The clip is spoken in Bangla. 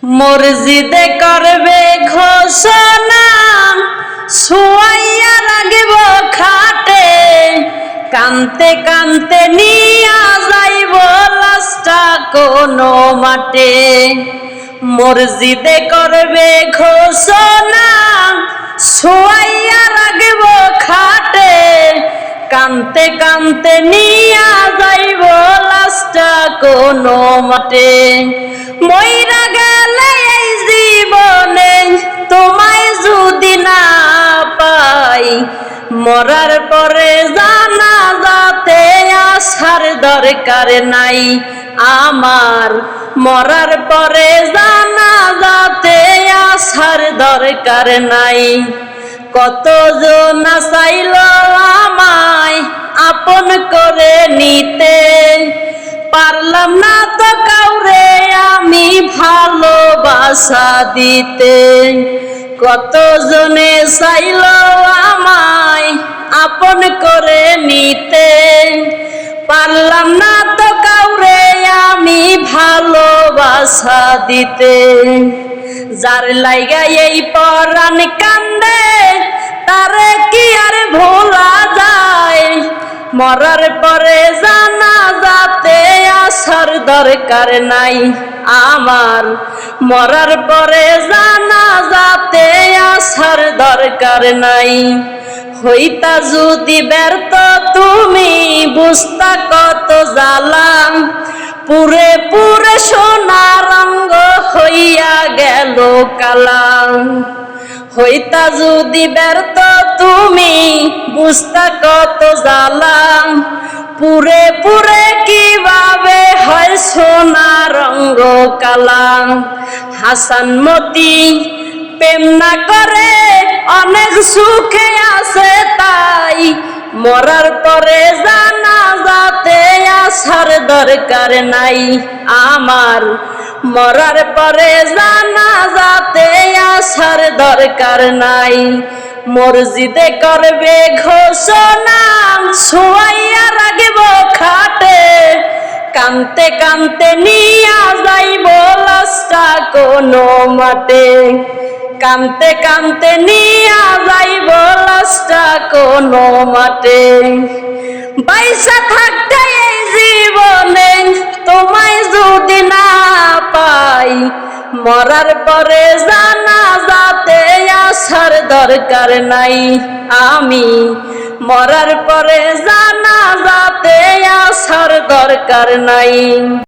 মসজিদে করবে ঘোষণা, শুয়াইয়া রাখব খাটে, কানতে কানতে নিয়া যাইব লাশটা কোনো মাঠে। মসজিদে করবে ঘোষণা, শুয়াইয়া রাখব খাটে, কানতে কানতে নিয়া যাইব লাশটা কোনো মাঠে। মইরা গেলে এই জীবনে তোমায় যদি না পাই, মরার পরে জানাজাতে আসার দরকার নাই আমার। মরার পরে জানাজাতে আসার দরকার নাই। কতজন চাইল আমায় আপন করে নিতে, পারলাম না তো কাউরে আমি ভালোবাসা দিতে। কতজনে চাইল আমায় আপন করে নিতে, পারলাম না তো কাউরে আমি ভালোবাসা দিতে। যার লাইগা এই পরাণ কান্দে তারে কি আর ভোলা যায়, মরার পরে জানাজাতে আসার দরকার নাই আমার। মরার পরে জানাজাতে আসার দরকার নাই। হইতা যদি ব্যর্থ তুমি বুঝতা কত জ্বালা, পুরে পুরে সোনার রঙ হইয়া গেল কালা। হইতা যদি ব্যর্থ তুমি বুঝতা কত জ্বালা, পুরে পুরে কিভাবে হয় সোনার রঙ কালা। হাসান মতি প্রেম না করে অনেক সুখে আছে তাই, মরার পরে জানাজাতে আসার দরকার নাই আমার। মরার পরে জানাজাতে আসার দরকার নাই। মসজিদে করবে ঘোষণা, শুয়াইয়া রাখব খাটে, কানতে কানতে নিয়া যাইব লাশটা কোনো মাঠে। কানতে কানতে নিয়া যাইব লাশটা কোনো মাঠে। বাইসা থাকতে এই জীবনে তোমায় যদি না পাই, মরার পরে জানাজাতে আসার দরকার নাই আমি। মরার পরে জানাজাতে আসার দরকার নাই।